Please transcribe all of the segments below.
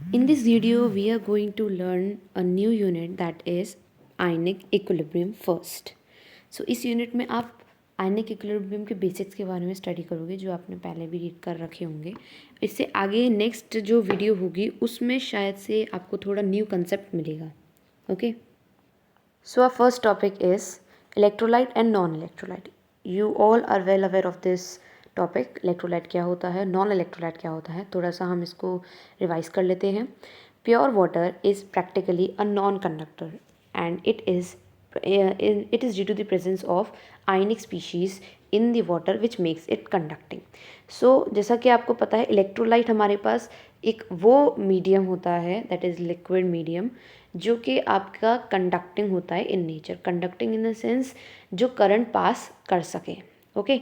In this video, we are going to learn a new unit that is ionic equilibrium first. So इस unit में आप ionic equilibrium के basics के बारे में स्टडी करोगे जो आपने पहले भी रीड कर रखे होंगे. इससे आगे नेक्स्ट जो वीडियो होगी उसमें शायद से आपको थोड़ा न्यू कंसेप्ट मिलेगा. Okay, so our first topic is electrolyte and non electrolyte. You all are well aware of this topic. Electrolyte क्या होता है, नॉन इलेक्ट्रोलाइट क्या होता है, थोड़ा सा हम इसको रिवाइज कर लेते हैं. Pure water is practically a non conductor and it is due to the presence of ionic species in the water which makes it conducting. So जैसा कि आपको पता है इलेक्ट्रोलाइट हमारे पास एक वो मीडियम होता है दैट इज़ लिक्विड मीडियम जो कि आपका कंडक्टिंग होता है in nature. Conducting in the sense जो करंट पास कर सके. ओके,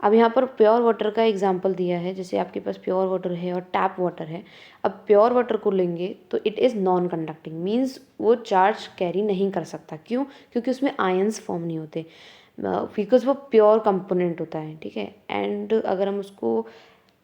अब यहाँ पर प्योर वाटर का एग्जांपल दिया है. जैसे आपके पास प्योर वाटर है और टैप वाटर है. अब प्योर वाटर को लेंगे तो it is non conducting, means वो चार्ज कैरी नहीं कर सकता. क्यों? क्योंकि उसमें आयंस फॉर्म नहीं होते, बिकॉज वो प्योर कंपोनेंट होता है. ठीक है. एंड अगर हम उसको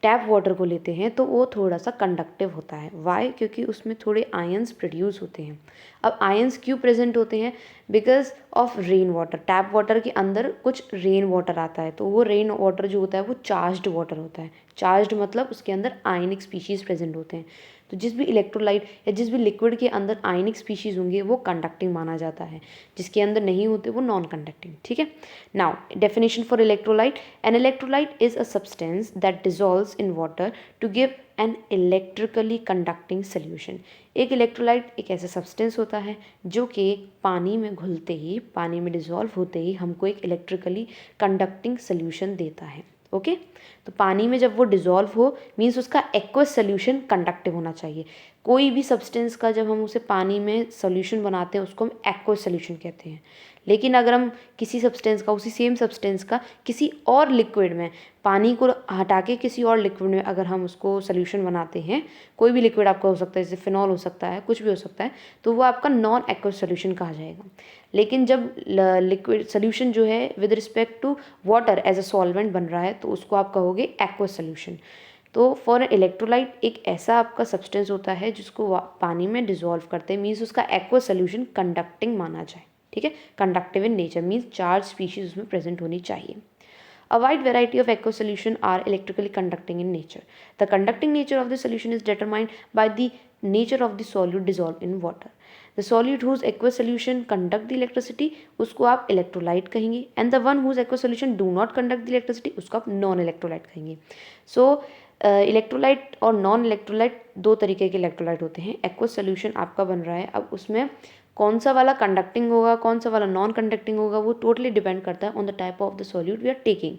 टैप वाटर को लेते हैं तो वो थोड़ा सा कंडक्टिव होता है. वाई? क्योंकि उसमें थोड़े आयंस प्रोड्यूस होते हैं. अब आयंस क्यों प्रेजेंट होते हैं? Because of rain water. Tap water के अंदर कुछ रेन वाटर आता है तो वो रेन वाटर जो होता है वो चार्ज्ड वाटर होता है. चार्ज्ड मतलब उसके अंदर आयनिक स्पीशीज़ प्रेजेंट होते हैं. तो जिस भी इलेक्ट्रोलाइट या जिस भी लिक्विड के अंदर आयनिक स्पीशीज़ होंगे वो कंडक्टिंग माना जाता है. जिसके अंदर नहीं होते वो नॉन कंडक्टिंग. ठीक है. Now definition for electrolyte. An electrolyte is a substance that dissolves in water to give an electrically conducting solution. एक इलेक्ट्रोलाइट एक ऐसा सब्सटेंस होता है जो कि पानी में घुलते ही, पानी में डिजॉल्व होते ही हमको एक इलेक्ट्रिकली कंडक्टिंग सोल्यूशन देता है. ओके, तो पानी में जब वो डिजॉल्व हो मीन्स उसका एक्वस सोल्यूशन कंडक्टिव होना चाहिए. कोई भी सब्सटेंस का जब हम उसे पानी में सोल्यूशन बनाते हैं उसको हम एक्वस सोल्यूशन कहते हैं. लेकिन अगर हम किसी सब्सटेंस का, उसी सेम सब्सटेंस का किसी और लिक्विड में, पानी को हटा के किसी और लिक्विड में अगर हम उसको सोल्यूशन बनाते हैं, कोई भी लिक्विड आपका हो सकता है, जैसे फिनॉल हो सकता है, कुछ भी हो सकता है, तो वो आपका नॉन एक्वस सोल्यूशन कहा जाएगा. लेकिन जब लिक्विड सोल्यूशन जो है with respect to water as a solvent बन रहा है तो उसको आप कहोगे एक्वस सोल्यूशन. तो फॉर इलेक्ट्रोलाइट एक ऐसा आपका सब्सटेंस होता है जिसको पानी में डिजॉल्व करते हैं, मीन्स उसका एक्वस सोल्यूशन कंडक्टिंग माना जाए. ठीक है. Conductive in nature means charge species उसमें प्रेजेंट होनी चाहिए. A wide variety of aqueous solution are electrically conducting in nature. The conducting nature of the solution is determined by the nature of the solute dissolved in water. The solute whose aqueous solution conduct the electricity उसको आप electrolyte कहेंगे, and the one whose aqueous solution do not conduct the electricity उसको आप non electrolyte कहेंगे. So electrolyte और non electrolyte दो तरीके के इलेक्ट्रोलाइट होते हैं. एक्वस सोल्यूशन आपका बन रहा है, अब उसमें कौन सा वाला कंडक्टिंग होगा, कौन सा वाला नॉन कंडक्टिंग होगा, वो टोटली डिपेंड करता है on the type of the solute we are taking.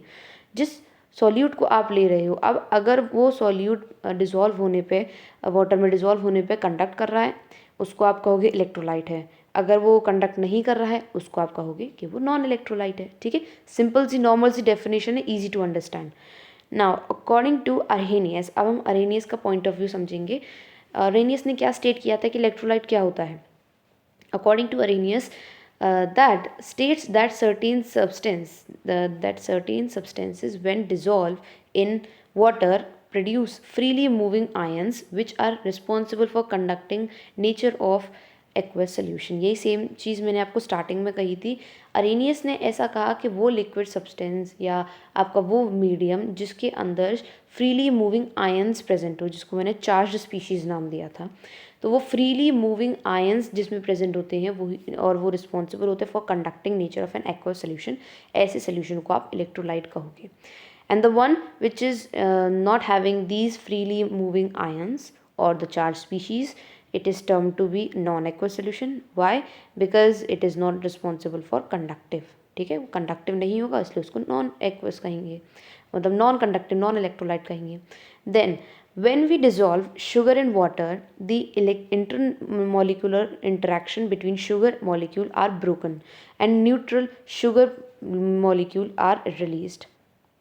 जिस सॉल्यूट को आप ले रहे हो, अब अगर वो सॉल्यूट डिज़ोल्व होने पे, वाटर में डिज़ोल्व होने पे कंडक्ट कर रहा है उसको आप कहोगे इलेक्ट्रोलाइट है. अगर वो कंडक्ट नहीं कर रहा है उसको आप कहोगे कि वो नॉन इलेक्ट्रोलाइट है. ठीक है. सिंपल सी नॉर्मल सी डेफिनेशन है, easy to understand. Now according to Arrhenius, अब हम अरहेनियस का पॉइंट ऑफ व्यू समझेंगे. अरहेनियस ने क्या स्टेट किया था कि इलेक्ट्रोलाइट क्या होता है. According to Arrhenius, that states that certain substances when dissolved in water produce freely moving ions which are responsible for conducting nature of aqueous solution. यही सेम चीज़ मैंने आपको स्टार्टिंग में कही थी. अरेनियस ने ऐसा कहा कि वो लिक्विड सब्सटेंस या आपका वो मीडियम जिसके अंदर फ्रीली मूविंग आयंस प्रेजेंट हो, जिसको मैंने चार्ज स्पीशीज़ नाम दिया था, तो वो फ्रीली मूविंग आयंस जिसमें प्रेजेंट होते हैं वो, और वो रिस्पॉन्सिबल होते हैं for conducting nature of an aqueous solution. ऐसे सोल्यूशन को आप इलेक्ट्रोलाइट कहोगे. And the one which is not having these freely moving ions और the charge species, it is termed to be non-aqueous solution. Why? Because it is not responsible for conductive. ठीक है. वो conductive नहीं होगा इसलिए उसको non aqueous कहेंगे, मतलब नॉन कंडक्टिव, नॉन इलेक्ट्रोलाइट कहेंगे. Then when we dissolve sugar in water, the intermolecular interaction between sugar molecule are broken and neutral sugar molecule are released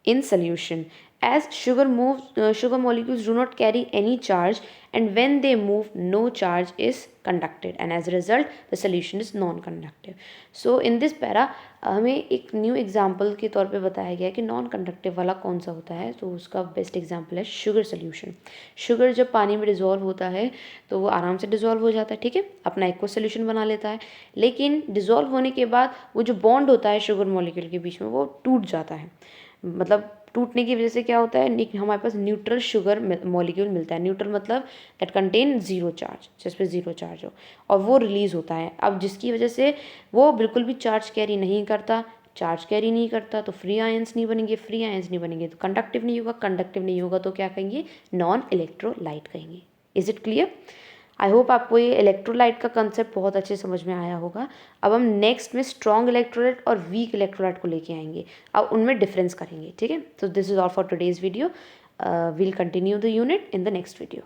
in solution as sugar molecules do not carry any charge, and when they move no charge is conducted, and as a result the solution is non-conductive. So in this para हमें एक new example के तौर पे बताया गया है कि non conductive वाला कौन सा होता है. तो उसका बेस्ट एग्जाम्पल है शुगर सोल्यूशन. शुगर जब पानी में डिज़ोल्व होता है तो वो आराम से डिज़ोल्व हो जाता है, ठीक है, अपना एक्वस सोल्यूशन बना लेता है. लेकिन डिज़ोल्व होने के बाद वो जो बॉन्ड होता है शुगर मॉलिक्यूल के बीच में वो टूट जाता है. मतलब टूटने की वजह से क्या होता है, हमारे पास न्यूट्रल शुगर मॉलिक्यूल मिलता है. न्यूट्रल मतलब दैट कंटेन ज़ीरो चार्ज, जिस पे ज़ीरो चार्ज हो, और वो रिलीज़ होता है. अब जिसकी वजह से वो बिल्कुल भी चार्ज कैरी नहीं करता. चार्ज कैरी नहीं करता तो फ्री आयंस नहीं बनेंगे. फ्री आयंस नहीं बनेंगे तो कंडक्टिव नहीं होगा. कंडक्टिव नहीं होगा तो क्या कहेंगे, नॉन इलेक्ट्रोलाइट कहेंगे. Is it clear? I hope आपको ये इलेक्ट्रोलाइट का कंसेप्ट बहुत अच्छे समझ में आया होगा. अब हम नेक्स्ट में स्ट्रॉन्ग इलेक्ट्रोलाइट और वीक इलेक्ट्रोलाइट को लेके आएंगे. अब उनमें डिफरेंस करेंगे, ठीक है. तो this is all for today's video. We'll continue the unit in the next video.